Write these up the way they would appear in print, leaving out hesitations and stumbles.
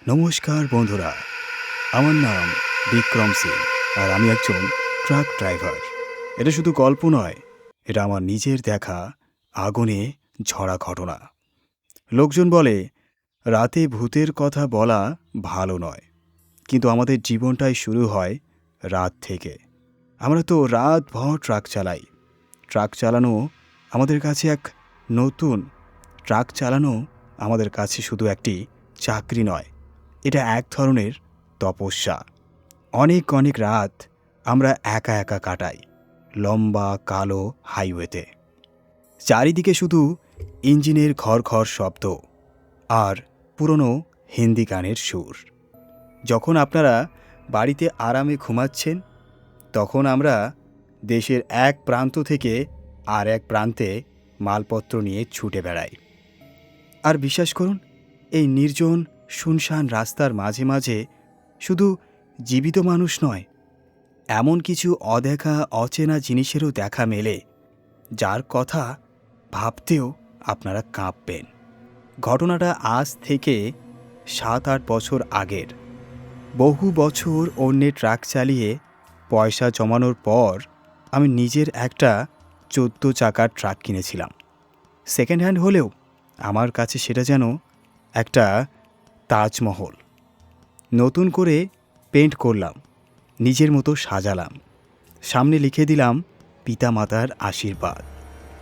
নমস্কার বন্ধুরা, আমার নাম বিক্রম সিং আর আমি একজন ট্রাক ড্রাইভার। এটা শুধু গল্প নয়, এটা আমার নিজের দেখা আগুনে ঝরা ঘটনা। লোকজন বলে রাতে ভূতের কথা বলা ভালো নয়, কিন্তু আমাদের জীবনটাই শুরু হয় রাত থেকে। আমরা তো রাতভর ট্রাক চালাই। ট্রাক চালানো আমাদের কাছে এক নতুন ট্রাক চালানো আমাদের কাছে শুধু একটি চাকরি নয়, এটা এক ধরনের তপস্যা। অনেক অনেক রাত আমরা একা একা কাটাই লম্বা কালো হাইওয়েতে। চারিদিকে শুধু ইঞ্জিনের ঘর শব্দ আর পুরনো হিন্দি গানের সুর। যখন আপনারা বাড়িতে আরামে ঘুমাচ্ছেন, তখন আমরা দেশের এক প্রান্ত থেকে আর এক প্রান্তে মালপত্র নিয়ে ছুটে বেড়াই। আর বিশ্বাস করুন, এই নির্জন শুনশান রাস্তার মাঝে মাঝে শুধু জীবিত মানুষ নয়, এমন কিছু অদেখা অচেনা জিনিসেরও দেখা মেলে, যার কথা ভাবতেও আপনারা কাঁপবেন। ঘটনাটা আজ থেকে 7-8 বছর আগের। বহু বছর অন্যের ট্রাক চালিয়ে পয়সা জমানোর পর আমি নিজের একটা 14 চাকার ট্রাক কিনেছিলাম। সেকেন্ড হ্যান্ড হলেও আমার কাছে সেটা যেন একটা তাজমহল। নতুন করে পেন্ট করলাম, নিজের মতো সাজালাম, সামনে লিখে দিলাম পিতামাতার আশীর্বাদ।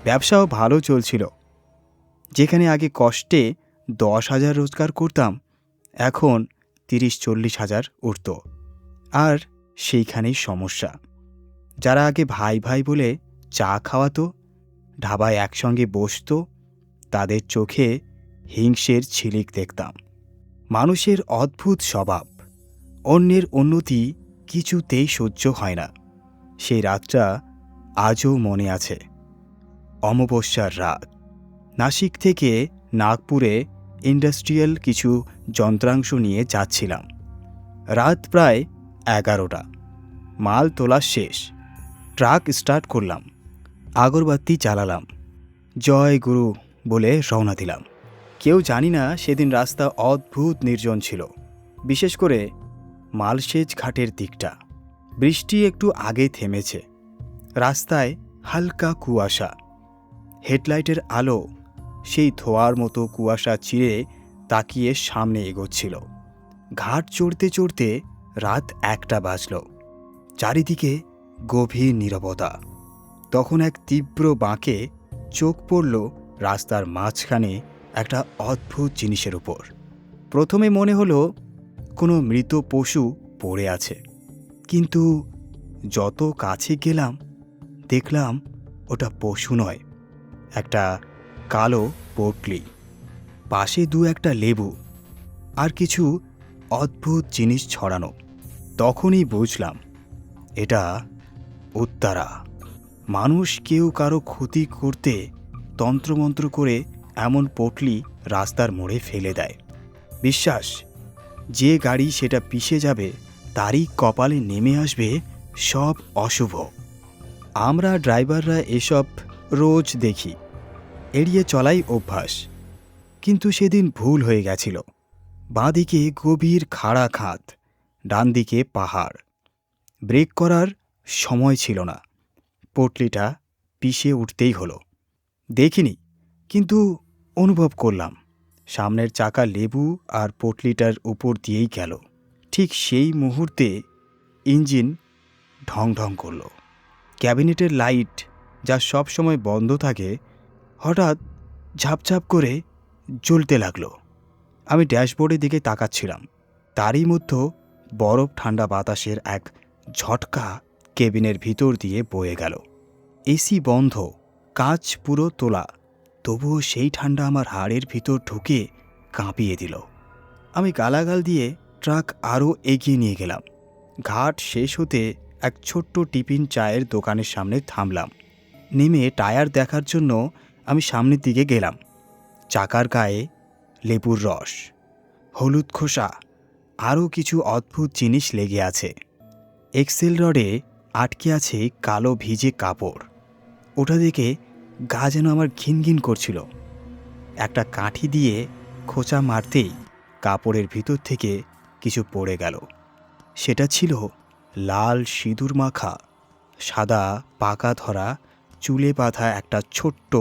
ব্যবসাও ভালো চলছিল। যেখানে আগে কষ্টে 10,000 রোজগার করতাম, এখন 30-40 হাজার উঠত। আর সেইখানেই সমস্যা। যারা আগে ভাই ভাই বলে চা খাওয়াতো, ধাবায় একসঙ্গে বসতো, তাদের চোখে হিংসের ঝিলিক দেখতাম। মানুষের অদ্ভুত স্বভাব, অন্যের উন্নতি কিছুতেই সহ্য হয় না। সেই রাতটা আজও মনে আছে। অমাবস্যার রাত। নাসিক থেকে নাগপুরে ইন্ডাস্ট্রিয়াল কিছু যন্ত্রাংশ নিয়ে যাচ্ছিলাম। রাত প্রায় 11টা। মাল তোলা শেষ। ট্রাক স্টার্ট করলাম, আগরবাতি জ্বালালাম, জয় গুরু বলে রওনা দিলাম। কেউ জানি না সেদিন রাস্তা অদ্ভুত নির্জন ছিল, বিশেষ করে মালসেজ ঘাটের দিকটা। বৃষ্টি একটু আগে থেমেছে। রাস্তায় হালকা কুয়াশা। হেডলাইটের আলো সেই ধোঁয়ার মতো কুয়াশা চিরে তাকিয়ে সামনে এগোচ্ছিল। ঘাট চড়তে চড়তে রাত 1টা বাজল। চারিদিকে গভীর নীরবতা। তখন এক তীব্র বাঁকে চোখ পড়ল রাস্তার মাঝখানে একটা অদ্ভুত জিনিসের উপর। প্রথমে মনে হলো কোনো মৃত পশু পড়ে আছে, কিন্তু যত কাছে গেলাম দেখলাম ওটা পশু নয়, একটা কালো পোটলি। পাশে 2-1টা লেবু আর কিছু অদ্ভুত জিনিস ছড়ানো। তখনই বুঝলাম এটা উত্তারা। মানুষ কেউ কারো ক্ষতি করতে তন্ত্রমন্ত্র করে এমন পোটলি রাস্তার মোড়ে ফেলে দেয়। বিশ্বাস, যে গাড়ি সেটা পিষে যাবে তারই কপালে নেমে আসবে সব অশুভ। আমরা ড্রাইভাররা এসব রোজ দেখি, এড়িয়ে চলাই অভ্যাস। কিন্তু সেদিন ভুল হয়ে গেছিল। বাঁদিকে গভীর খাড়া খাদ, ডান দিকে পাহাড়। ব্রেক করার সময় ছিল না। পোটলিটা পিষে উঠতেই হলো। দেখিনি, কিন্তু অনুভব করলাম সামনের চাকা লেবু আর পোটলিটার উপর দিয়েই গেল। ঠিক সেই মুহূর্তে ইঞ্জিন ঢং ঢং করল। ক্যাবিনেটের লাইট, যা সব সময় বন্ধ থাকে, হঠাৎ ঝাপঝাপ করে জ্বলতে লাগলো। আমি ড্যাশবোর্ডের দিকে তাকাচ্ছিলাম। তারই মধ্যে বরফ ঠান্ডা বাতাসের এক ঝটকা কেবিনের ভিতর দিয়ে বয়ে গেল। এসি বন্ধ, কাঁচ পুরো তোলা, তবুও সেই ঠান্ডা আমার হাড়ের ভিতর ঢুকে কাঁপিয়ে দিল। আমি গালাগাল দিয়ে ট্রাক আরও এগিয়ে নিয়ে গেলাম। ঘাট শেষ হতে এক ছোট্ট টিফিন চায়ের দোকানের সামনে থামলাম। নেমে টায়ার দেখার জন্য আমি সামনের দিকে গেলাম। চাকার গায়ে লেবুর রস, হলুদ খোসা, আরও কিছু অদ্ভুত জিনিস লেগে আছে। এক্সেল রডে আটকে আছে কালো ভিজে কাপড়। ওটা দেখে গা যেন আমার ঘিন ঘিন করছিল। একটা কাঠি দিয়ে খোঁচা মারতেই কাপড়ের ভিতর থেকে কিছু পড়ে গেল। সেটা ছিল লাল সিঁদুর মাখা, সাদা পাকা ধরা, চুলে বাঁধা একটা ছোট্ট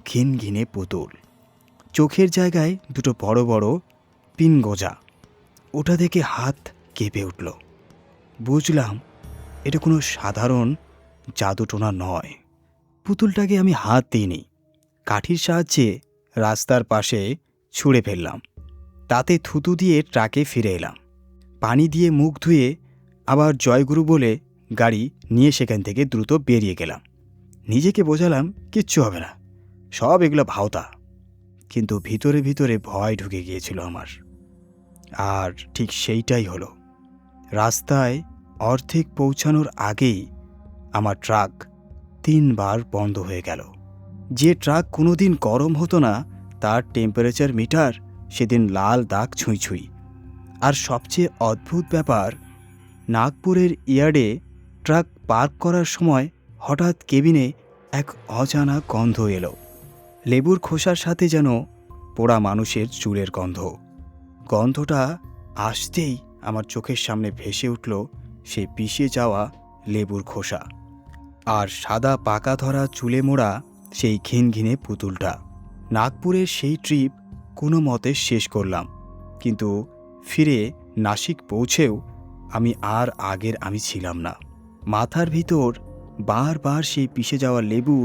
ঘিনঘিনে পুতুল। চোখের জায়গায় দুটো বড় বড় পিন গোজা। ওটা দেখে হাত কেঁপে উঠল। বুঝলাম এটা কোনো সাধারণ জাদুটোনা নয়। পুতুলটাকে আমি হাত দিইনি, কাঠির সাহায্যে রাস্তার পাশে ছুঁড়ে ফেললাম। তাতে থুতু দিয়ে ট্রাকে ফিরে এলাম। পানি দিয়ে মুখ ধুয়ে আবার জয়গুরু বলে গাড়ি নিয়ে সেখান থেকে দ্রুত বেরিয়ে গেলাম। নিজেকে বোঝালাম কিচ্ছু হবে না, সব এগুলো ভাওতা। কিন্তু ভিতরে ভিতরে ভয় ঢুকে গিয়েছিল আমার। আর ঠিক সেইটাই হলো। রাস্তায় অর্ধেক পৌঁছানোর আগেই আমার ট্রাক 3 বার বন্ধ হয়ে গেল। যে ট্রাক কোনোদিন গরম হতো না তার টেম্পারেচার মিটার সেদিন লাল দাগ ছুঁই ছুঁই। আর সবচেয়ে অদ্ভুত ব্যাপার, নাগপুরের ইয়ার্ডে ট্রাক পার্ক করার সময় হঠাৎ কেবিনে এক অজানা গন্ধ এলো। লেবুর খোসার সাথে যেন পোড়া মানুষের চুলের গন্ধ। গন্ধটা আসতেই আমার চোখের সামনে ভেসে উঠল সেই পিষে যাওয়া লেবুর খোসা আর সাদা পাকা ধরা চুলে মোড়া সেই ঘিনঘিনে পুতুলটা। নাগপুরের সেই ট্রিপ কোনো মতে শেষ করলাম, কিন্তু ফিরে নাসিক পৌঁছেও আমি আর আগের আমি ছিলাম না। মাথার ভিতর বারবার সেই পিষে যাওয়া লেবু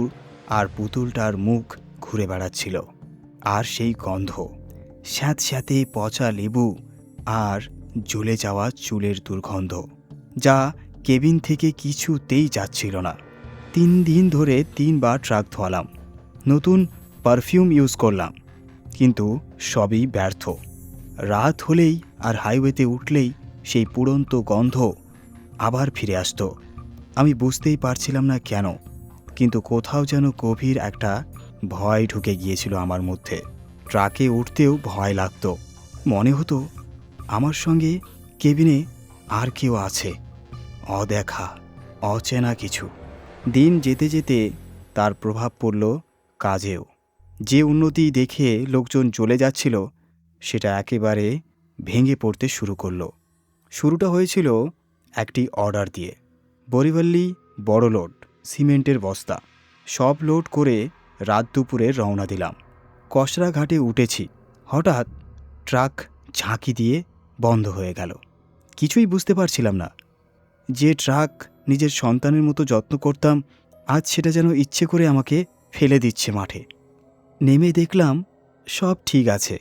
আর পুতুলটার মুখ ঘুরে বেড়াচ্ছিল। আর সেই গন্ধ, স্যাঁতস্যাঁতে পচা লেবু আর জ্বলে যাওয়া চুলের দুর্গন্ধ, যা কেবিন থেকে কিছুতেই যাচ্ছিল না। 3 দিন ধরে 3 বার ট্রাক ধোয়ালাম, নতুন পারফিউম ইউজ করলাম, কিন্তু সবই ব্যর্থ। রাত হলেই আর হাইওয়েতে উঠলেই সেই পুড়ন্ত গন্ধ আবার ফিরে আসতো। আমি বুঝতেই পারছিলাম না কেন, কিন্তু কোথাও যেন গভীর একটা ভয় ঢুকে গিয়েছিল আমার মধ্যে। ট্রাকে উঠতেও ভয় লাগতো। মনে হতো আমার সঙ্গে কেবিনে আর কেউ আছে, অদেখা অচেনা কিছু। দিন যেতে যেতে তার প্রভাব পড়ল কাজেও। যে উন্নতি দেখে লোকজন চলে যাচ্ছিল সেটা একেবারে ভেঙে পড়তে শুরু করল। শুরুটা হয়েছিল একটি অর্ডার দিয়ে। বরিভাল্লি বড় লোড সিমেন্টের বস্তা সব লোড করে রাত দুপুরে রওনা দিলাম। কসরা ঘাটে উঠেছি, হঠাৎ ট্রাক ঝাঁকি দিয়ে বন্ধ হয়ে গেল। কিছুই বুঝতে পারছিলাম না। যে ট্রাক নিজের সন্তানের মতো যত্ন করতাম, আজ সেটা যেন ইচ্ছে করে আমাকে ফেলে দিচ্ছে মাঠে। নেমে দেখলাম সব ঠিক আছে,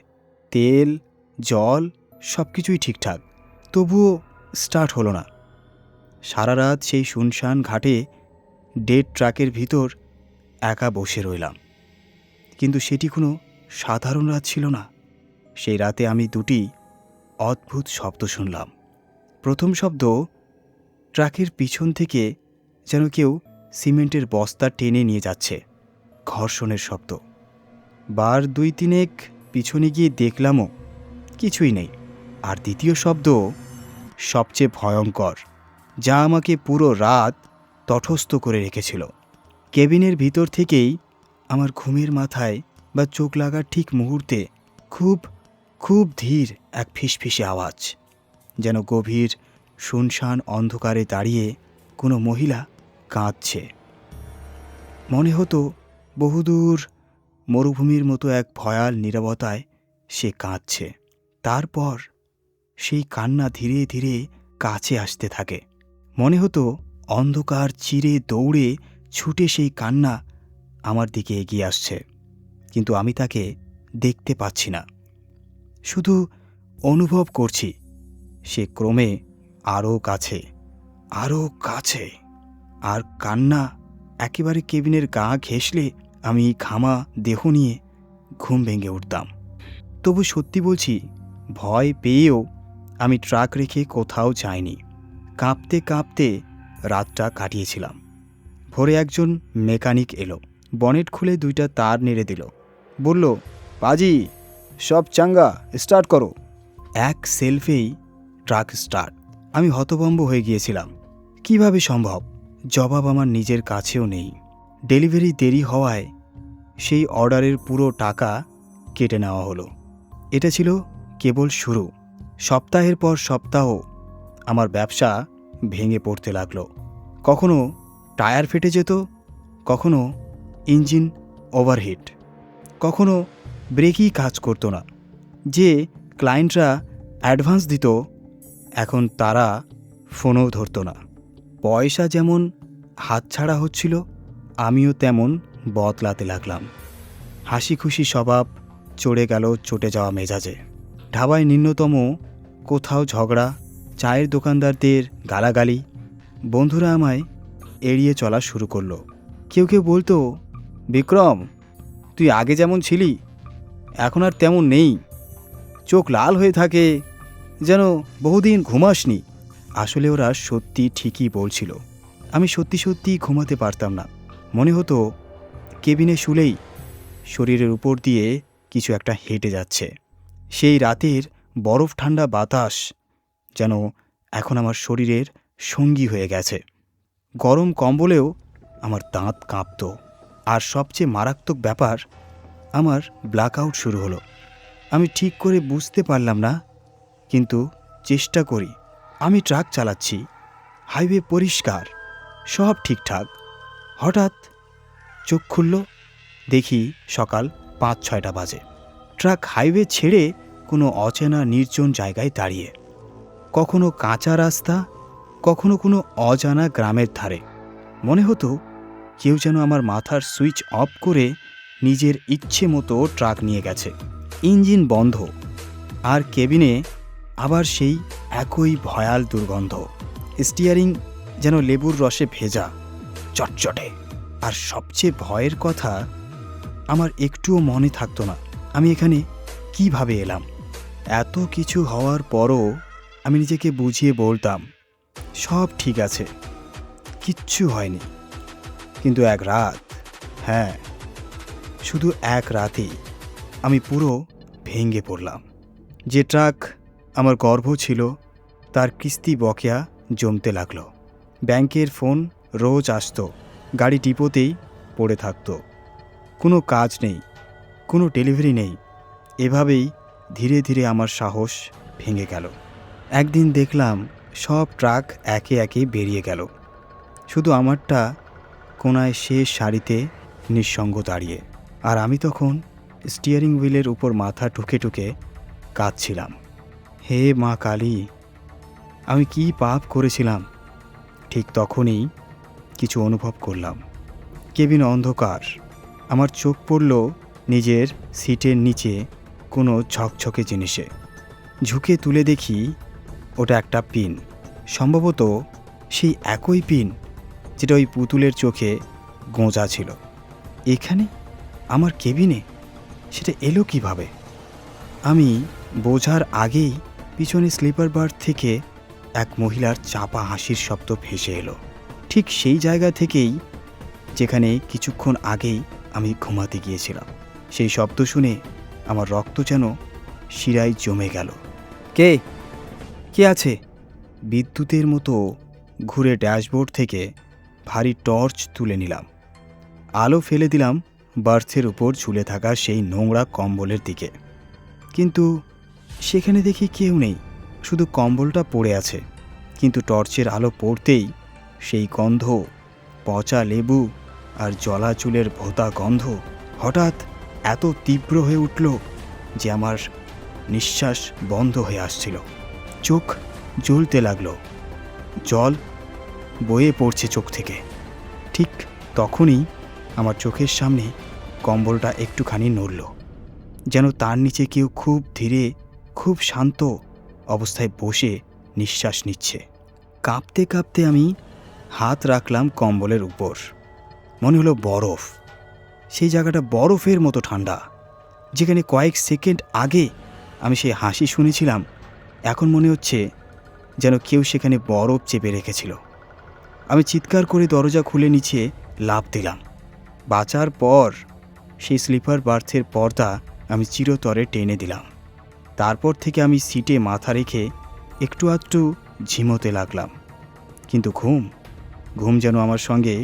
তেল জল সব কিছুই ঠিকঠাক, তবুও স্টার্ট হলো না। সারা রাত সেই শুনশান ঘাটে ডেড ট্রাকের ভিতর একা বসে রইলাম। কিন্তু সেটি কোনো সাধারণ রাত ছিল না। সেই রাতে আমি 2টি অদ্ভুত শব্দ শুনলাম। প্রথম শব্দ, ট্রাকের পিছন থেকে যেন কেউ সিমেন্টের বস্তা টেনে নিয়ে যাচ্ছে, ঘর্ষণের শব্দ। বার 2-3 পিছনে গিয়ে দেখলামও কিছুই নেই। আর দ্বিতীয় শব্দ সবচেয়ে ভয়ঙ্কর, যা আমাকে পুরো রাত তটস্থ করে রেখেছিল। কেবিনের ভিতর থেকেই আমার ঘুমের মাথায় বা চোখ লাগার ঠিক মুহূর্তে খুব খুব ধীর এক ফিসফিসে আওয়াজ, যেন গভীর শুনশান অন্ধকারে দাঁড়িয়ে কোনো মহিলা কাঁদছে। মনে হতো বহুদূর মরুভূমির মতো এক ভয়াল নীরবতায় সে কাঁদছে। তারপর সেই কান্না ধীরে ধীরে কাছে আসতে থাকে। মনে হতো অন্ধকার চিরে দৌড়ে ছুটে সেই কান্না আমার দিকে এগিয়ে আসছে, কিন্তু আমি তাকে দেখতে পাচ্ছি না, শুধু অনুভব করছি সে ক্রমে আরও কাছে, আরও কাছে। আর কান্না একেবারে কেবিনের গা ঘেঁষলে আমি ঘামা দেহ নিয়ে ঘুম ভেঙে উঠতাম। তবু সত্যি বলছি, ভয় পেয়েও আমি ট্রাক রেখে কোথাও যাইনি। কাঁপতে কাঁপতে রাতটা কাটিয়েছিলাম। ভোরে একজন মেকানিক এলো, বনেট খুলে 2টা তার নেড়ে দিল, বলল, পাজি সব চাঙ্গা, স্টার্ট করো। এক সেলফেই ট্রাক স্টার্ট। আমি হতভম্ব হয়ে গিয়েছিলাম। কিভাবে সম্ভব? জবাব আমার নিজের কাছেও নেই। ডেলিভারি দেরি হওয়ায় সেই অর্ডারের পুরো টাকা কেটে নেওয়া হলো। এটা ছিল কেবল শুরু। সপ্তাহের পর সপ্তাহ আমার ব্যবসা ভেঙে পড়তে লাগলো। কখনো টায়ার ফেটে যেত, কখনো ইঞ্জিন ওভারহিট, কখনো ব্রেকই কাজ করতো না। যে ক্লায়েন্টরা অ্যাডভান্স দিত এখন তারা ফোনও ধরতো না। পয়সা যেমন হাতছাড়া হচ্ছিল, আমিও তেমন বদলাতে লাগলাম। হাসি খুশি স্বভাব চড়ে গেল চটে যাওয়া মেজাজে। ঢাবায় ন্যূনতম কোথাও ঝগড়া, চায়ের দোকানদারদের গালাগালি। বন্ধুরা আমায় এড়িয়ে চলা শুরু করলো। কেউ কেউ বলতো, বিক্রম, তুই আগে যেমন ছিলি এখন আর তেমন নেই। চোখ লাল হয়ে থাকে, যেন বহুদিন ঘুমাসনি। আসলে ওরা সত্যি ঠিকই বলছিল। আমি সত্যি সত্যি ঘুমাতে পারতাম না। মনে হতো কেবিনে শুলেই শরীরের উপর দিয়ে কিছু একটা হেঁটে যাচ্ছে। সেই রাতের বরফ ঠান্ডা বাতাস যেন এখন আমার শরীরের সঙ্গী হয়ে গেছে। গরম কম্বলেও আমার দাঁত কাঁপত। আর সবচেয়ে মারাত্মক ব্যাপার, আমার ব্ল্যাকআউট শুরু হলো। আমি ঠিক করে বুঝতে পারলাম না, কিন্তু চেষ্টা করি। আমি ট্রাক চালাচ্ছি, হাইওয়ে পরিষ্কার, সব ঠিকঠাক। হঠাৎ চোখ খুলল, দেখি সকাল 5-6টা বাজে। ট্রাক হাইওয়ে ছেড়ে কোনো অচেনা নির্জন জায়গায় দাঁড়িয়ে। কখনো কাঁচা রাস্তা, কখনো কোনো অজানা গ্রামের ধারে। মনে হতো কেউ যেন আমার মাথার সুইচ অফ করে নিজের ইচ্ছে মতো ট্রাক নিয়ে গেছে। ইঞ্জিন বন্ধ, আর কেবিনে আবার সেই একই ভয়াল দুর্গন্ধ। স্টিয়ারিং যেন লেবুর রসে ভেজা, চটচটে। আর সবচেয়ে ভয়ের কথা, আমার একটুও মনে থাকতো না আমি এখানে কিভাবে এলাম। এত কিছু হওয়ার পরও আমি নিজেকে বুঝিয়ে বলতাম, সব ঠিক আছে, কিচ্ছু হয়নি। কিন্তু এক রাত, হ্যাঁ, শুধু এক রাতেই আমি পুরো ভেঙে পড়লাম। যে ট্রাক আমার গর্ব ছিল, তার কিস্তি বকেয়া জমতে লাগলো। ব্যাংকের ফোন রোজ আসতো, গাড়ি ডিপোতেই পড়ে থাকতো। কোনো কাজ নেই, কোনো ডেলিভারি নেই। এভাবেই ধীরে ধীরে আমার সাহস ভেঙে গেল। একদিন দেখলাম সব ট্রাক একে একে বেরিয়ে গেল, শুধু আমারটা কোনায় শেষ সারিতে নিঃসঙ্গ দাঁড়িয়ে। আর আমি তখন স্টিয়ারিং হুইলের উপর মাথা ঠুকে ঠুকে কাঁদছিলাম। হে মা কালী, আমি কি পাপ করেছিলাম। ঠিক তখনই কিছু অনুভব করলাম। কেবিন অন্ধকার। আমার চোখ পড়ল নিজের সিটের নিচে কোনো ঝকঝকে জিনিসে। ঝুঁকে তুলে দেখি ওটা একটা পিন। সম্ভবত সেই একই পিন যেটা ওই পুতুলের চোখে গোঁজা ছিল। এখানে আমার কেবিনে সেটা এলো কিভাবে? আমি বোঝার আগেই পিছনে স্লিপার বার্থ থেকে এক মহিলার চাপা হাসির শব্দ ভেসে এলো, ঠিক সেই জায়গা থেকেই যেখানে কিছুক্ষণ আগেই আমি ঘুমাতে গিয়েছিলাম। সেই শব্দ শুনে আমার রক্ত যেন শিরায় জমে গেল। কে কে আছে? বিদ্যুতের মতো ঘুরে ড্যাশবোর্ড থেকে ভারী টর্চ তুলে নিলাম। আলো ফেলে দিলাম বার্থের উপর ঝুলে থাকা সেই নোংরা কম্বলের দিকে। কিন্তু সেখানে দেখি কেউ নেই, শুধু কম্বলটা পড়ে আছে। কিন্তু টর্চের আলো পড়তেই সেই গন্ধ, পচা লেবু আর জলা চুলের ভোঁতা গন্ধ হঠাৎ এত তীব্র হয়ে উঠল যে আমার নিঃশ্বাস বন্ধ হয়ে আসছিল। চোখ জ্বলতে লাগলো, জল বয়ে পড়ছে চোখ থেকে। ঠিক তখনই আমার চোখের সামনে কম্বলটা একটুখানি নড়ল, যেন তার নিচে কেউ খুব ধীরে, খুব শান্ত অবস্থায় বসে নিঃশ্বাস নিচ্ছে। কাঁপতে কাঁপতে আমি হাত রাখলাম কম্বলের উপর। মনে হলো বরফ। সেই জায়গাটা বরফের মতো ঠান্ডা। যেখানে কয়েক সেকেন্ড আগে আমি সেই হাসি শুনেছিলাম, এখন মনে হচ্ছে যেন কেউ সেখানে বরফ চেপে রেখেছিল। আমি চিৎকার করে দরজা খুলে নিচে লাফ দিলাম। বাঁচার পর সেই স্লিপার বার্থের পর্দা আমি চিরতরে টেনে দিলাম। তারপর থেকে আমি সিটে মাথা রেখে একটু আধটু ঝিমোতে লাগলাম। কিন্তু ঘুম যেন আমার সঙ্গে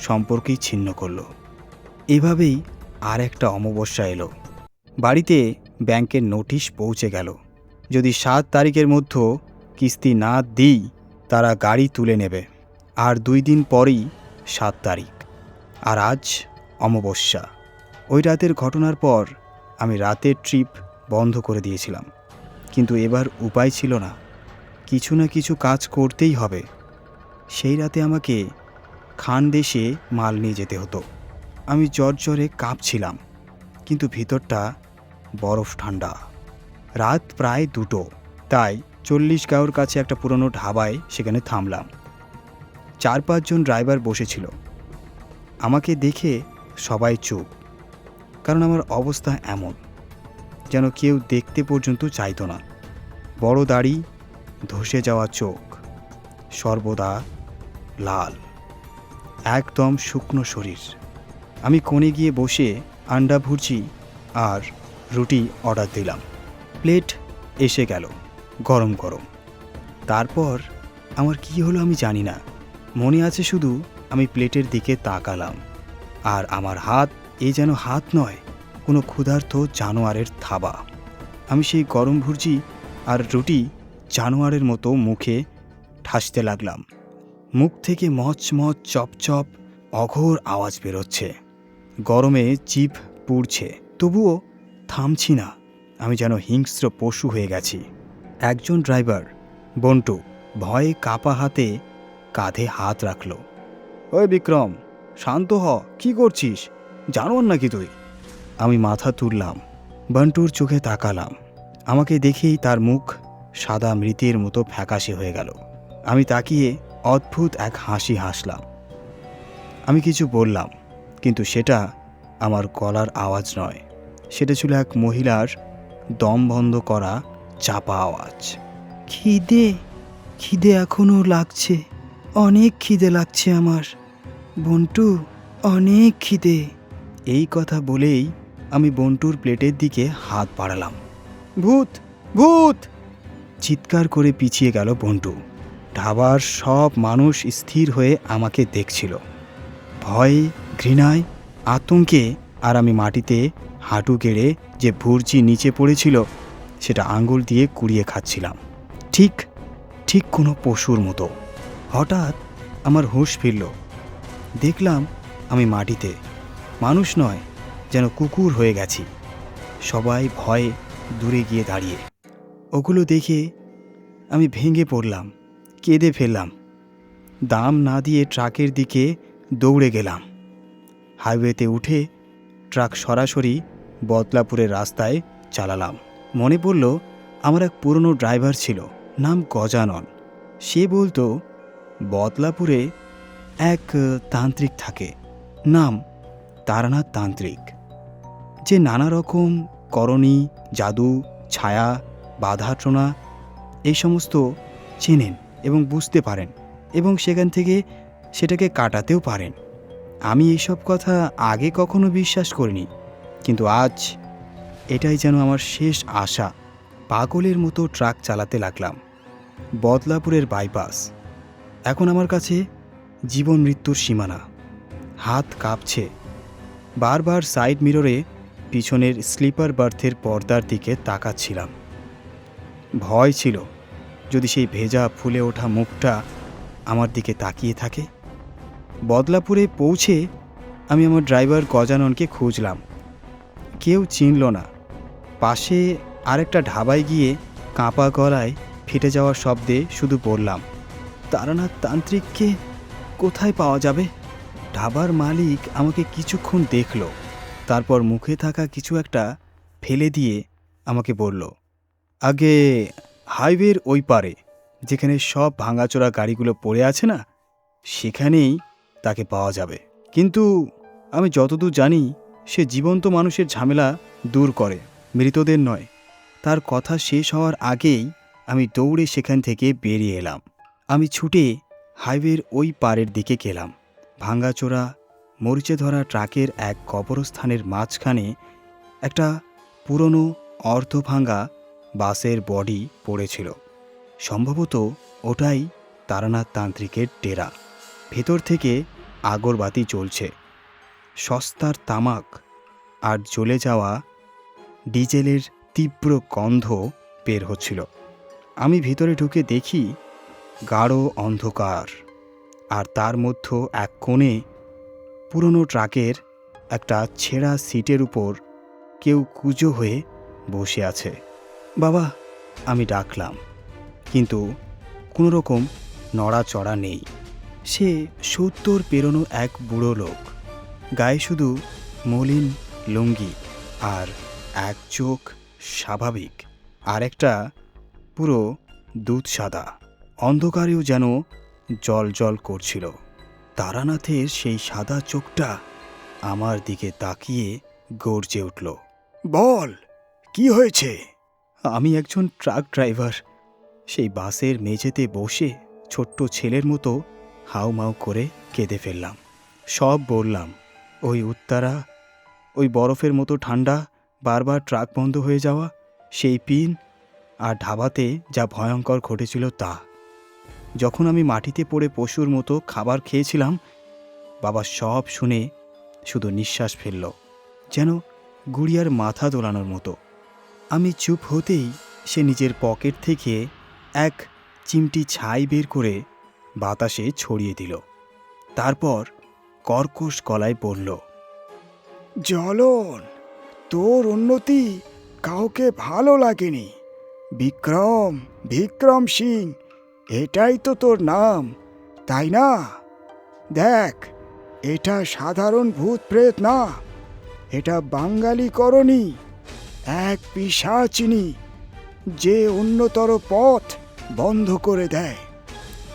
সম্পর্কই ছিন্ন করল। এভাবেই আর একটা অমাবস্যা এলো। বাড়িতে ব্যাংকের নোটিশ পৌঁছে গেল। যদি 7 তারিখের মধ্যে কিস্তি না দিই তারা গাড়ি তুলে নেবে। আর 2 দিন পরেই 7 তারিখ, আর আজ অমাবস্যা। ওই রাতের ঘটনার পর আমি রাতের ট্রিপ বন্ধ করে দিয়েছিলাম, কিন্তু এবার উপায় ছিল না, কিছু না কিছু কাজ করতেই হবে। সেই রাতে আমাকে খানদেশে মাল নিয়ে যেতে হতো। আমি জ্বরে কাঁপছিলাম, কিন্তু ভিতরটা বরফ ঠান্ডা। রাত প্রায় 2টো, তাই 40 গাঁওর কাছে একটা পুরনো ঢাবায় সেখানে থামলাম। 4-5 জন ড্রাইভার বসেছিল। আমাকে দেখে সবাই চুপ, কারণ আমার অবস্থা এমন যেন কেউ দেখতে পর্যন্ত চাইতো না। বড় দাড়ি, ধসে যাওয়া চোখ, সর্বদা লাল, একদম শুকনো শরীর। আমি কোণে গিয়ে বসে আন্ডা ভুর্জি আর রুটি অর্ডার দিলাম। প্লেট এসে গেল গরম গরম। তারপর আমার কি হলো আমি জানি না। মনে আছে শুধু আমি প্লেটের দিকে তাকালাম, আর আমার হাত যেন হাত নয়, কোনো ক্ষুধার্ত জানোয়ারের থাবা। আমি সেই গরম ভুর্জি আর রুটি জানোয়ারের মতো মুখে ঠাসতে লাগলাম। মুখ থেকে মচমচ চপচপ অঘোর আওয়াজ বেরোচ্ছে। গরমে জিভ পুড়ছে, তবুও থামছি না। আমি যেন হিংস্র পশু হয়ে গেছি। একজন ড্রাইভার, বন্টু, ভয়ে কাপা হাতে কাঁধে হাত রাখল। ওই বিক্রম, শান্ত হ, কি করছিস? জানোয়ার নাকি তুই? আমি মাথা তুললাম, বন্টুর চোখে তাকালাম। আমাকে দেখেই তার মুখ সাদা মৃতের মতো ফ্যাকাশে হয়ে গেল। আমি তাকিয়ে অদ্ভুত এক হাসি হাসলাম। আমি কিছু বললাম, কিন্তু সেটা আমার গলার আওয়াজ নয়, সেটা ছিল এক মহিলার দম বন্ধ করা চাপা আওয়াজ। খিদে খিদে এখনও লাগছে, অনেক খিদে লাগছে আমার বন্টু, অনেক খিদে। এই কথা বলেই আমি বন্টুর প্লেটের দিকে হাত বাড়ালাম। ভূত ভূত চিৎকার করে পিছিয়ে গেল বন্টু। ধাবার সব মানুষ স্থির হয়ে আমাকে দেখছিল, ভয়ে, ঘৃণায়, আতঙ্কে। আর আমি মাটিতে হাঁটু গেড়ে যে ভুর্জি নিচে পড়েছিল সেটা আঙুল দিয়ে কুড়িয়ে খাচ্ছিলাম, ঠিক ঠিক কোনো পশুর মতো। হঠাৎ আমার হুঁশ ফিরল। দেখলাম আমি মাটিতে, মানুষ নয়, যেন কুকুর হয়ে গেছি। সবাই ভয়ে দূরে গিয়ে দাঁড়িয়ে। ওগুলো দেখে আমি ভেঙে পড়লাম, কেঁদে ফেললাম। দাম না দিয়ে ট্রাকের দিকে দৌড়ে গেলাম। হাইওয়েতে উঠে ট্রাক সরাসরি বদলাপুরের রাস্তায় চালালাম। মনে পড়ল আমার এক পুরনো ড্রাইভার ছিল, নাম গজানন। সে বলতো বদলাপুরে এক তান্ত্রিক থাকে, নাম তারানাথ তান্ত্রিক, যে নানা রকম করণী, জাদু, ছায়া, বাধাটনা এই সমস্ত চেনেন এবং বুঝতে পারেন, এবং সেখান থেকে সেটাকে কাটাতেও পারেন। আমি এইসব কথা আগে কখনো বিশ্বাস করিনি, কিন্তু আজ এটাই যেন আমার শেষ আশা। পাগলের মতো ট্রাক চালাতে লাগলাম। বদলাপুরের বাইপাস এখন আমার কাছে জীবন মৃত্যুর সীমানা। হাত কাঁপছে। বারবার সাইড মিররে পিছনের স্লিপার বার্থের পর্দার দিকে তাকাচ্ছিলাম। ভয় ছিল, যদি সেই ভেজা ফুলে ওঠা মুখটা আমার দিকে তাকিয়ে থাকে। বদলাপুরে পৌঁছে আমি আমার ড্রাইভার গজাননকে খুঁজলাম। কেউ চিনল না। পাশে আরেকটা ঢাবায় গিয়ে কাঁপা গলায় ফেটে যাওয়া শব্দে শুধু বললাম, তারানাথ তান্ত্রিককে কোথায় পাওয়া যাবে? ঢাবার মালিক আমাকে কিছুক্ষণ দেখল, তারপর মুখে থাকা কিছু একটা ফেলে দিয়ে আমাকে বলল, আগে হাইওয়ের ওই পারে, যেখানে সব ভাঙাচোরা গাড়িগুলো পড়ে আছে না, সেখানেই তাকে পাওয়া যাবে। কিন্তু আমি যতদূর জানি সে জীবন্ত মানুষের ঝামেলা দূর করে, মৃতদের নয়। তার কথা শেষ হওয়ার আগেই আমি দৌড়ে সেখান থেকে বেরিয়ে এলাম। আমি ছুটে হাইওয়ের ওই পারের দিকে গেলাম। ভাঙাচোরা মরিচে ধরা ট্রাকের এক কবরস্থানের মাঝখানে একটা পুরনো অর্ধভাঙা বাসের বডি পড়েছিল। সম্ভবত ওটাই তারানাথ তান্ত্রিকের ডেরা। ভেতর থেকে আগরবাতি জ্বলছে, সস্তার তামাক আর জ্বলে যাওয়া ডিজেলের তীব্র গন্ধ বের হচ্ছিল। আমি ভিতরে ঢুকে দেখি গাঢ় অন্ধকার, আর তার মধ্যে এক কোণে পুরনো ট্রাকের একটা ছেঁড়া সিটের উপর কেউ কুঁজো হয়ে বসে আছে। বাবা, আমি ডাকলাম, কিন্তু কোনো রকম নড়াচড়া নেই। সে 70 পেরোনো এক বুড়ো লোক, গায়ে শুধু মলিন লুঙ্গি, আর এক চোখ স্বাভাবিক, আর একটা পুরো দুধ সাদা। অন্ধকারেও যেন জল জল করছিল। তারানাথের সেই সাদা চোখটা আমার দিকে তাকিয়ে গর্জে উঠল, বল, কি হয়েছে? আমি একজন ট্রাক ড্রাইভার। সেই বাসের মেঝেতে বসে ছোট্ট ছেলের মতো হাউমাউ করে কেঁদে ফেললাম। সব বললাম। ওই উত্তারা, ওই বরফের মতো ঠান্ডা, বারবার ট্রাক বন্ধ হয়ে যাওয়া, সেই পিন, আর ধাবাতে যা ভয়ঙ্কর ঘটেছিল তা। যখন আমি মাটিতে পড়ে পশুর মতো খাবার খেয়েছিলাম। বাবা সব শুনে শুধু নিঃশ্বাস ফেলল, যেন গুড়িয়ার মাথা দোলানোর মতো। আমি চুপ হতেই সে নিজের পকেট থেকে এক চিমটি ছাই বের করে বাতাসে ছড়িয়ে দিল। তারপর কর্কশ গলায় বলল, জ্বলন, তোর উন্নতি কাউকে ভালো লাগেনি। বিক্রম, বিক্রম সিং, এটাই তো তোর নাম, তাই না? দেখ, এটা সাধারণ ভূত প্রেত না, এটা বাঙালি করণী, এক পিশাচিনী, যে উন্নতর পথ বন্ধ করে দেয়।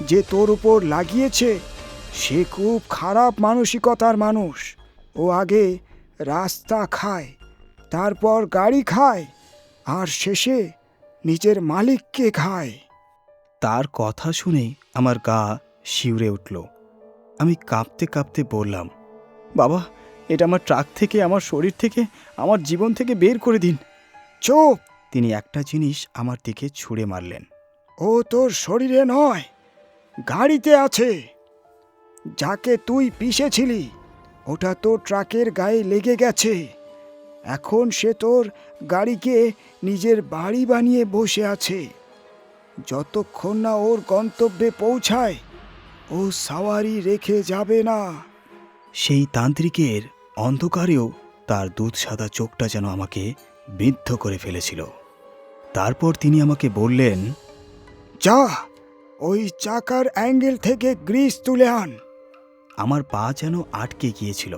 যে তোর উপর লাগিয়েছে সে খুব খারাপ মানসিকতার মানুষ। ও আগে রাস্তা খায়, তারপর গাড়ি খায়, আর শেষে নিজের মালিককে খায়। তার কথা শুনে আমার গা শিউরে উঠল। আমি কাঁপতে কাঁপতে বললাম, বাবা, এটা আমার ট্রাক থেকে, আমার শরীর থেকে, আমার জীবন থেকে বের করে দিন। চুপ! তিনি একটা জিনিস আমার দিকে ছুঁড়ে মারলেন। ও তোর শরীরে নয়, গাড়িতে আছে। যাকে তুই পিষেছিলি ওটা তোর ট্রাকের গায়ে লেগে গেছে। এখন সে তোর গাড়িকে নিজের বাড়ি বানিয়ে বসে আছে। যতক্ষণ না ওর গন্তব্যে পৌঁছায় ও সাওয়ারি রেখে যাবে না। সেই তান্ত্রিকের অন্ধকারেও তার দুধ সাদা চোখটা যেন আমাকে বিদ্ধ করে ফেলেছিল। তারপর তিনি আমাকে বললেন, যা, ওই চাকার অ্যাঙ্গেল থেকে গ্রিস তুলে আন। আমার পা যেন আটকে গিয়েছিল।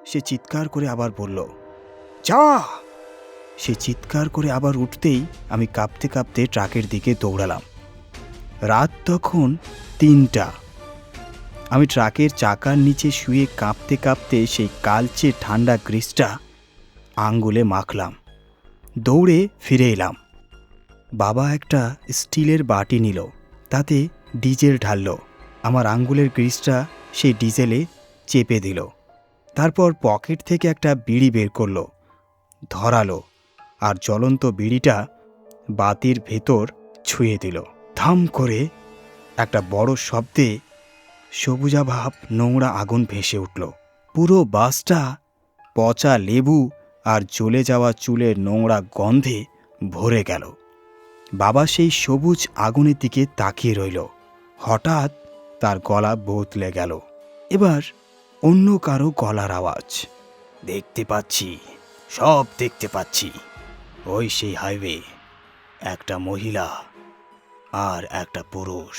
সে চিৎকার করে আবার বলল, যা। সে চিৎকার করে আবার উঠতেই আমি কাঁপতে কাঁপতে ট্রাকের দিকে দৌড়ালাম। রাত তখন 3টা। আমি ট্রাকের চাকার নিচে শুয়ে কাঁপতে কাঁপতে সেই কালচে ঠান্ডা গ্রিসটা আঙ্গুলে মাখলাম। দৌড়ে ফিরে এলাম। বাবা একটা স্টিলের বাটি নিল, তাতে ডিজেল ঢালল। আমার আঙ্গুলের গ্রিসটা সেই ডিজেলে চেপে দিল। তারপর পকেট থেকে একটা বিড়ি বের করল, ধরালো, আর জ্বলন্ত বিড়িটা বাতির ভেতর ছুঁয়ে দিল। থাম করে একটা বড় শব্দে সবুজাভাব নোংরা আগুন ভেসে উঠল। পুরো বাসটা পচা লেবু আর জ্বলে যাওয়া চুলের নোংরা গন্ধে ভরে গেল। বাবা সেই সবুজ আগুনের দিকে তাকিয়ে রইল। হঠাৎ তার গলা বদলে গেল। এবার অন্য কারো গলার আওয়াজ। দেখতে পাচ্ছি, সব দেখতে পাচ্ছি। ওই সেই হাইওয়ে, একটা মহিলা আর একটা পুরুষ,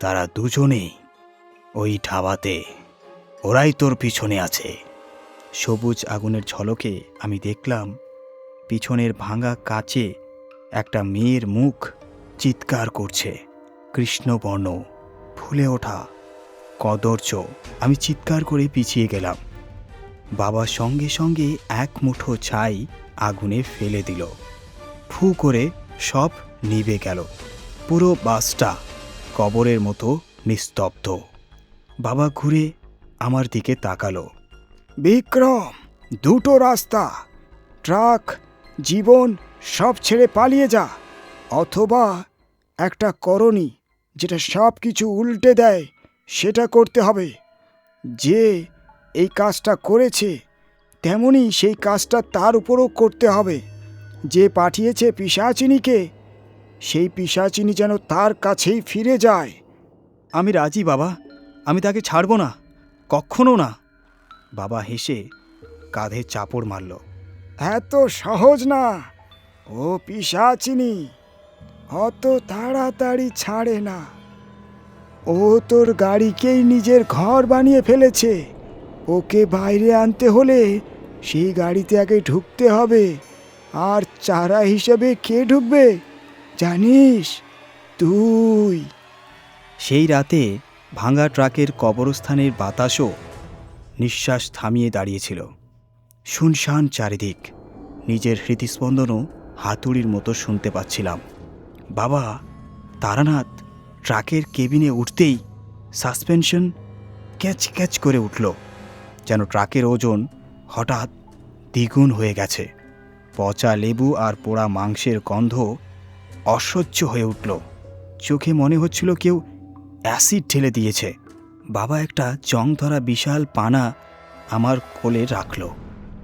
তারা দুজনেই ওই ধাবাতে। ওরাই তোর পিছনে আছে। সবুজ আগুনের ঝলকে আমি দেখলাম পিছনের ভাঙা কাচে একটা মেয়ের মুখ চিৎকার করছে, কৃষ্ণবর্ণ, ফুলে ওঠা কদর্য। আমি চিৎকার করে পিছিয়ে গেলাম। বাবা সঙ্গে সঙ্গে এক মুঠো ছাই আগুনে ফেলে দিল। ফু করে সব নিভে গেল। পুরো বাসটা কবরের মতো নিস্তব্ধ। বাবা ঘুরে আমার দিকে তাকালো। বিক্রম, দুটো রাস্তা, ট্রাক, জীবন সব ছেড়ে পালিয়ে যা, অথবা একটা করণী যেটা সব কিছু উল্টে দেয় সেটা করতে হবে। যে এই কাজটা করেছে তেমনি সেই কাজটা তার উপরও করতে হবে। যে পাঠিয়েছে পিশাচিনীকে, সেই পিশাচিনী যেন তার কাছেই ফিরে যায়। আমি রাজি বাবা, আমি তাকে ছাড়ব না, কখনো না। বাবা হেসে কাঁধে চাপড় মারল। এত সহজ না, ও পিশাচিনী অত তাড়াতাড়ি ছাড়ে না। ও তোর গাড়িকেই নিজের ঘর বানিয়ে ফেলেছে। ওকে বাইরে আনতে হলে সেই গাড়িতে আগে ঢুকতে হবে। আর চারা হিসেবে কে ঢুকবে জানিস? তুই। সেই রাতে ভাঙা ট্রাকের কবরস্থানের বাতাসও নিঃশ্বাস থামিয়ে দাঁড়িয়েছিল। শুনশান চারিদিক, নিজের হৃদস্পন্দনও হাতুড়ির মতো শুনতে পাচ্ছিলাম। বাবা তারানাথ ট্রাকের কেবিনে উঠতেই সাসপেনশন ক্যাচ ক্যাচ করে উঠল, যেন ট্রাকের ওজন হঠাৎ দ্বিগুণ হয়ে গেছে। পচা লেবু আর পোড়া মাংসের গন্ধ অসহ্য হয়ে উঠল। চোখে মনে হচ্ছিল কেউ অ্যাসিড ঢেলে দিয়েছে। বাবা একটা জং ধরা বিশাল পানা আমার কোলে রাখল।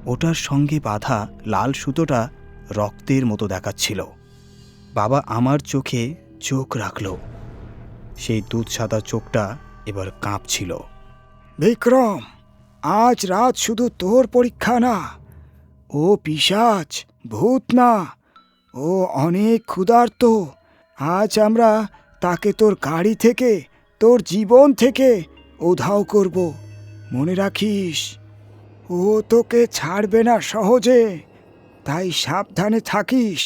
ওটার সঙ্গে বাঁধা লাল সুতোটা রক্তের মতো দেখাচ্ছিল। বাবা আমার চোখে চোখ রাখল। সেই দুধ সাদা চোখটা এবার কাঁপছিল। বিক্রম, আজ রাত শুধু তোর পরীক্ষা না। ও পিশাচ, ভূত না, ও অনেক ক্ষুধার্ত। আজ আমরা তাকে তোর গাড়ি থেকে, তোর জীবন থেকে উধাও করব। মনে রাখিস, ও তোকে ছাড়বে না সহজে। তাই সাবধানে থাকিস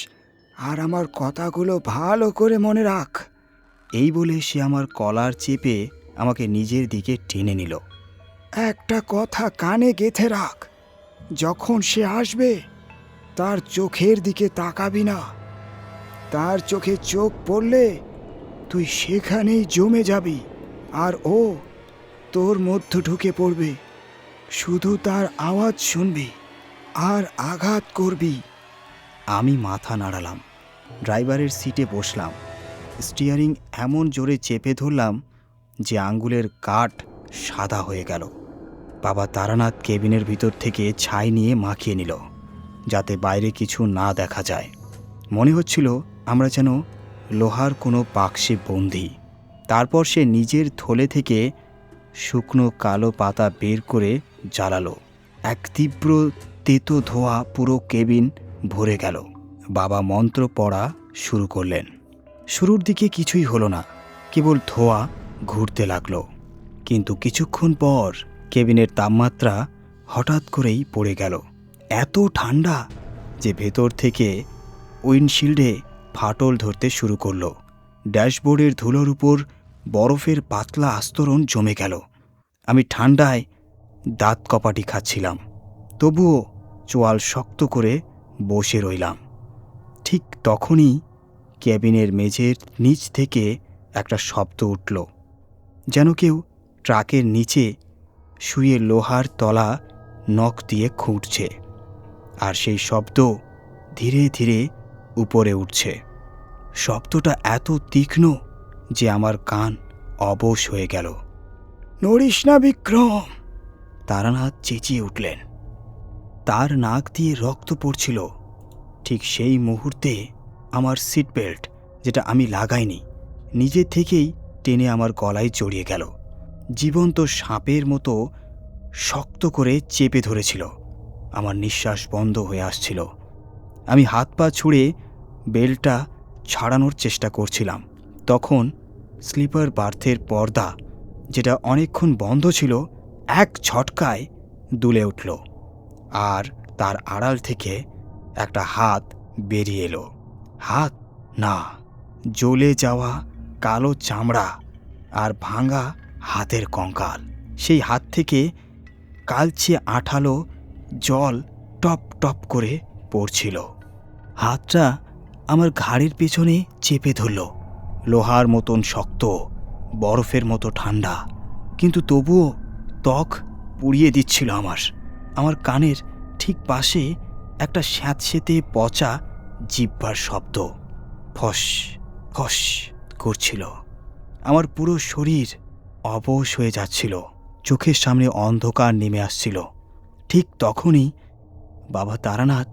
আর আমার কথাগুলো ভালো করে মনে রাখ। এই বলে সে আমার কলার চেপে আমাকে নিজের দিকে টেনে নিল। একটা কথা কানে গেঁথে রাখ, যখন সে আসবে তার চোখের দিকে তাকাবি না। তার চোখে চোখ পড়লে তুই সেখানেই জমে যাবি, আর ও তোর মধ্য ঢুকে পড়বে। শুধু তার আওয়াজ শুনবি আর আঘাত করবি। আমি মাথা নাড়ালাম, ড্রাইভারের সিটে বসলাম। স্টিয়ারিং এমন জোরে চেপে ধরলাম যে আঙ্গুলের কাঠ সাদা হয়ে গেল। বাবা তারানাথ কেবিনের ভিতর থেকে ছাই নিয়ে মাখিয়ে নিল, যাতে বাইরে কিছু না দেখা যায়। মনে হচ্ছিল আমরা যেন লোহার কোনো বাক্সে বন্দী। তারপর সে নিজের থলে থেকে শুকনো কালো পাতা বের করে জ্বালালো। এক তীব্র তেতো ধোঁয়া পুরো কেবিন ভরে গেল। বাবা মন্ত্র পড়া শুরু করলেন। শুরুর দিকে কিছুই হলো না, কেবল ধোঁয়া ঘুরতে লাগলো। কিন্তু কিছুক্ষণ পর কেবিনের তাপমাত্রা হঠাৎ করেই পড়ে গেল। এত ঠান্ডা যে ভেতর থেকে উইন্ডশিল্ডে ফাটল ধরতে শুরু করলো। ড্যাশবোর্ডের ধুলোর উপর বরফের পাতলা আস্তরণ জমে গেল। আমি ঠান্ডায় দাঁত কপাটি খাচ্ছিলাম, তবুও চোয়াল শক্ত করে বসে রইলাম। ঠিক তখনই কেবিনের মেঝের নিচ থেকে একটা শব্দ উঠল, যেন কেউ ট্রাকের নিচে শুয়ে লোহার তলা নখ দিয়ে খুঁড়ছে। আর সেই শব্দ ধীরে ধীরে উপরে উঠছে। শব্দটা এত তীক্ষ্ণ যে আমার কান অবশ হয়ে গেল। নড়িস না বিক্রম, তারানাথ চেঁচিয়ে উঠলেন। তার নাক দিয়ে রক্ত পড়ছিল। ঠিক সেই মুহূর্তে আমার সিট বেল্ট, যেটা আমি লাগাইনি, নিজে থেকেই টেনে আমার গলায় জড়িয়ে গেল। জীবন্ত সাপের মতো শক্ত করে চেপে ধরেছিল। আমার নিঃশ্বাস বন্ধ হয়ে আসছিল। আমি হাত পা ছুঁড়ে বেল্টটা ছাড়ানোর চেষ্টা করছিলাম। তখন স্লিপার বার্থের পর্দা, যেটা অনেকক্ষণ বন্ধ ছিল, এক ঝটকায় দুলে উঠল। আর তার আড়াল থেকে একটা হাত বেরিয়ে এলো। হাত না, জ্বলে যাওয়া কালো চামড়া আর ভাঙা হাতের কঙ্কাল। সেই হাত থেকে কালচে আঠালো জল টপ টপ করে পড়ছিল। হাতটা আমার ঘাড়ের পেছনে চেপে ধরল। লোহার মতন শক্ত, বরফের মতো ঠান্ডা, কিন্তু তবুও ত্বক পুড়িয়ে দিচ্ছিল আমার কানের ঠিক পাশে একটা স্যাঁতসেঁতে পচা জিহ্বার শব্দ ফস ফস করছিল। আমার পুরো শরীর অবশ হয়ে যাচ্ছিল, চোখের সামনে অন্ধকার নেমে আসছিল। ঠিক তখনই বাবা তারানাথ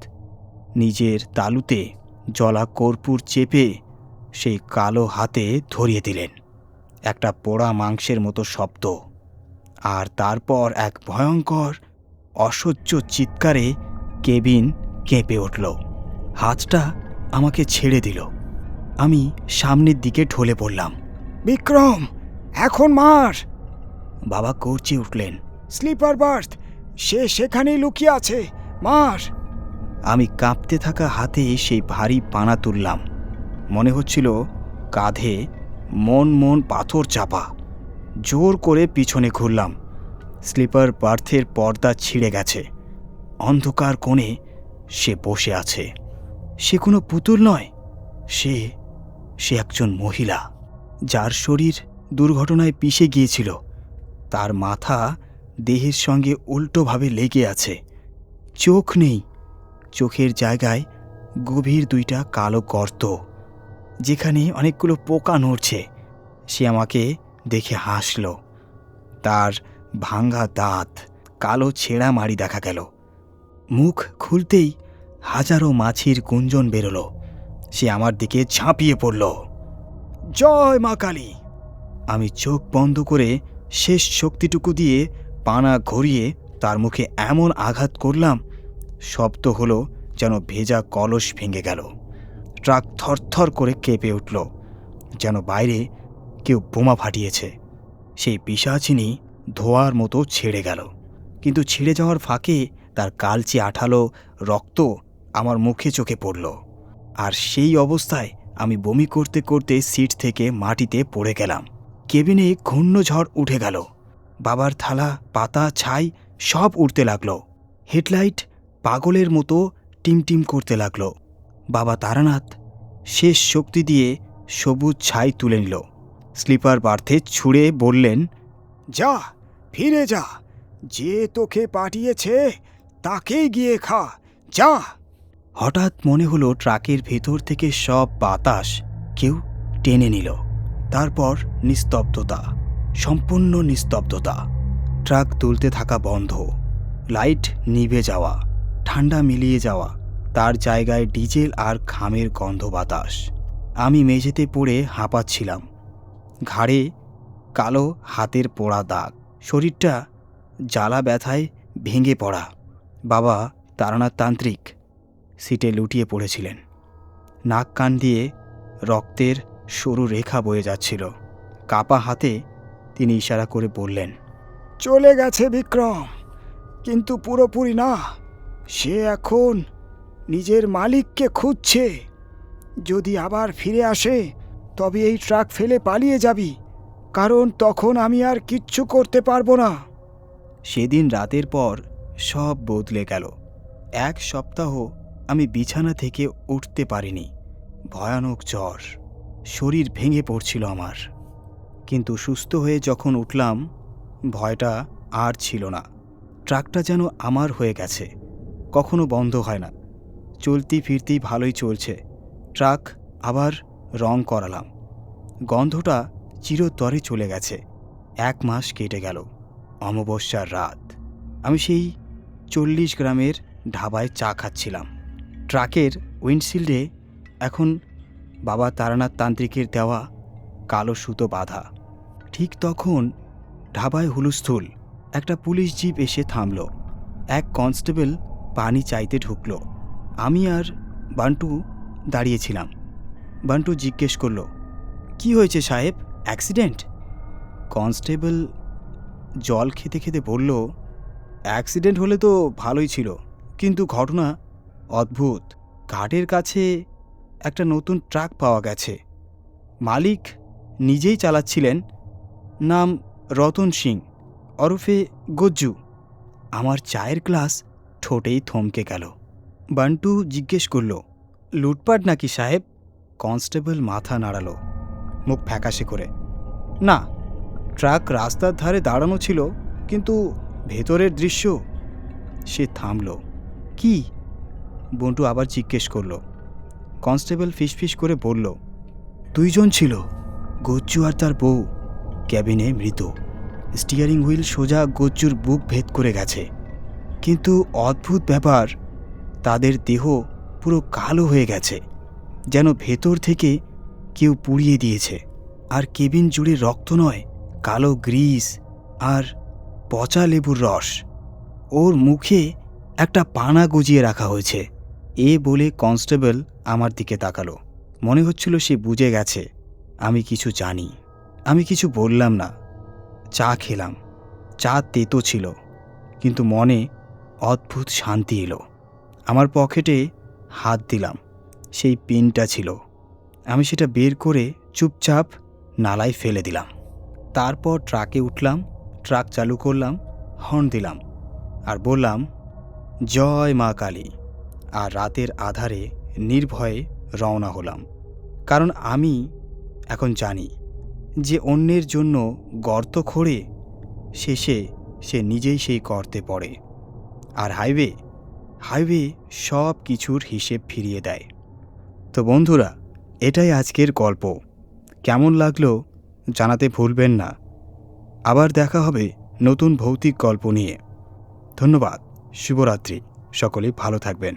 নিজের তালুতে জ্বলা কর্পূর চেপে সেই কালো হাতে ধরিয়ে দিলেন। একটা পোড়া মাংসের মতো শব্দ, আর তারপর এক ভয়ঙ্কর অসহ্য চিৎকারে কেবিন কেঁপে উঠল। হাতটা আমাকে ছেড়ে দিল। আমি সামনের দিকে ঢলে পড়লাম। বিক্রম, এখন মার। বাবা গর্জে উঠলেন, স্লিপার বার্থ, সে সেখানেই লুকিয়ে আছে, মার। আমি কাঁপতে থাকা হাতে সেই ভারী পানা তুললাম। মনে হচ্ছিল কাঁধে মন মন পাথর চাপা। জোর করে পিছনে ঘুরলাম। স্লিপার বার্থের পর্দা ছিঁড়ে গেছে। অন্ধকার কোণে সে বসে আছে। সে কোনো পুতুল নয়, সে একজন মহিলা, যার শরীর দুর্ঘটনায় পিষে গিয়েছিল। তার মাথা দেহের সঙ্গে উল্টোভাবে লেগে আছে। চোখ নেই, চোখের জায়গায় গভীর দুইটা কালো গর্ত, যেখানে অনেকগুলো পোকা নড়ছে। সে আমাকে দেখে হাসল। তার ভাঙা দাঁত, কালো ছেঁড়া মাড়ি দেখা গেল। মুখ খুলতেই হাজারো মাছির গুঞ্জন বেরোলো। সে আমার দিকে ঝাঁপিয়ে পড়ল। জয় মা কালী! আমি চোখ বন্ধ করে শেষ শক্তিটুকু দিয়ে পানা ঘুরিয়ে তার মুখে এমন আঘাত করলাম, শব্দ হলো যেন ভেজা কলস ভেঙে গেল। ট্রাক থরথর করে কেঁপে উঠল, যেন বাইরে কেউ বোমা ফাটিয়েছে। সেই পিশাচিনী ধোঁয়ার মতো ছেড়ে গেল, কিন্তু ছেড়ে যাওয়ার ফাঁকে তার কালচে আঠালো রক্ত আমার মুখে চোখে পড়ল। আর সেই অবস্থায় আমি বমি করতে করতে সিট থেকে মাটিতে পড়ে গেলাম। কেবিনে ঘূর্ণঝড় উঠে গেল। বাবার থালা, পাতা, ছাই সব উড়তে লাগলো। হেডলাইট পাগলের মতো টিমটিম করতে লাগলো। বাবা তারানাথ শেষ শক্তি দিয়ে সবুজ ছাই তুলে নিল। স্লিপার বার্থে ছুঁড়ে বললেন, যা, ফিরে যা। যে তোকে পাঠিয়েছে তাকেই গিয়ে খা, যা। হঠাৎ মনে হলো ট্রাকের ভেতর থেকে সব বাতাস কেউ টেনে নিল। তারপর নিস্তব্ধতা, সম্পূর্ণ নিস্তব্ধতা। ট্রাক তুলতে থাকা বন্ধ, লাইট নিভে যাওয়া, ঠান্ডা মিলিয়ে যাওয়া। তার জায়গায় ডিজেল আর খামের গন্ধ বাতাস। আমি মেঝেতে পড়ে হাঁপাচ্ছিলাম। ঘাড়ে কালো হাতের পোড়া দাগ, শরীরটা জ্বালা ব্যথায় ভেঙে পড়া। বাবা তারানাথ তান্ত্রিক সিটে লুটিয়ে পড়েছিলেন। নাক কান দিয়ে রক্তের সরু রেখা বয়ে যাচ্ছিল। কাপা হাতে তিনি ইশারা করে বললেন, চলে গেছে বিক্রম, কিন্তু পুরোপুরি না। সে এখন নিজের মালিককে খুঁজছে। যদি আবার ফিরে আসে তবে এই ট্রাক ফেলে পালিয়ে যাবি, কারণ তখন আমি আর কিচ্ছু করতে পারবো না। সেদিন রাতের পর সব বদলে গেল। এক সপ্তাহ আমি বিছানা থেকে উঠতে পারিনি। ভয়ানক জ্বর, শরীর ভেঙে পড়ছিল আমার। কিন্তু সুস্থ হয়ে যখন উঠলাম, ভয়টা আর ছিল না। ট্রাকটা যেন আমার হয়ে গেছে, কখনো বন্ধ হয় না। চলতি ফিরতি ভালোই চলছে। ট্রাক আবার রং করালাম। গন্ধটা চিরতরে চলে গেছে। 1 মাস কেটে গেল। অমাবস্যার রাত, আমি সেই 40 গ্রামের ধাবায় চা খাচ্ছিলাম। ট্রাকের উইন্ডশিল্ডে এখন বাবা তারানাথ তান্ত্রিকের দেওয়া কালো সুতো বাঁধা। ঠিক তখন ধাবায় হুলস্থুল। একটা পুলিশ জিপ এসে থামল। এক কনস্টেবল পানি চাইতে ঢুকল। আমি আর বান্টু দাঁড়িয়েছিলাম। বান্টু জিজ্ঞেস করল, কি হয়েছে সাহেব, অ্যাক্সিডেন্ট? কনস্টেবল জল খেতে খেতে বলল, অ্যাক্সিডেন্ট হলে তো ভালোই ছিল, কিন্তু ঘটনা অদ্ভুত। ঘাটের কাছে একটা নতুন ট্রাক পাওয়া গেছে। মালিক নিজেই চালাচ্ছিলেন। নাম রতন সিং ওরফে গজ্জু। আমার চায়ের গ্লাস ঠোঁটেই থমকে গেল। বান্টু জিজ্ঞেস করল, লুটপাট নাকি সাহেব? কনস্টেবল মাথা নাড়াল, মুখ ফ্যাকাশে করে। না, ট্রাক রাস্তার ধারে দাঁড়ানো ছিল, কিন্তু ভেতরের দৃশ্য। সে থামল। কি? বন্টু আবার জিজ্ঞেস করল। কনস্টেবল ফিসফিস করে বলল, 2 জন ছিল, গজ্জু আর তার বউ। ক্যাবিনে মৃত। স্টিয়ারিং হুইল সোজা গজ্জুর বুক ভেদ করে গেছে। কিন্তু অদ্ভুত ব্যাপার, তাদের দেহ পুরো কালো হয়ে গেছে, যেন ভেতর থেকে কেউ পুড়িয়ে দিয়েছে। আর কেবিন জুড়ে রক্ত নয়, কালো গ্রিস আর পচা লেবুর রস। ওর মুখে একটা পানা গুজিয়ে রাখা হয়েছে। এ বলে কনস্টেবল আমার দিকে তাকালো। মনে হচ্ছিল সে বুঝে গেছে আমি কিছু জানি। আমি কিছু বললাম না। চা খেলাম। চা তেতো ছিল, কিন্তু মনে অদ্ভুত শান্তি এলো। আমার পকেটে হাত দিলাম, সেই পিনটা ছিল। আমি সেটা বের করে চুপচাপ নালায় ফেলে দিলাম। তারপর ট্রাকে উঠলাম, ট্রাক চালু করলাম, হর্ন দিলাম আর বললাম, জয় মা কালী। আর রাতের আধারে নির্ভয়ে রওনা হলাম। কারণ আমি এখন জানি যে অন্যের জন্য গর্ত খোঁড়ে শেষে সে নিজেই সেই গর্তে পড়ে। আর হাইওয়ে সব কিছুর হিসেব ফিরিয়ে দেয়। তো বন্ধুরা, এটাই আজকের গল্প। কেমন লাগলো জানাতে ভুলবেন না। আবার দেখা হবে নতুন ভৌতিক গল্প নিয়ে। ধন্যবাদ। শুভরাত্রি। সকলেই ভালো থাকবেন।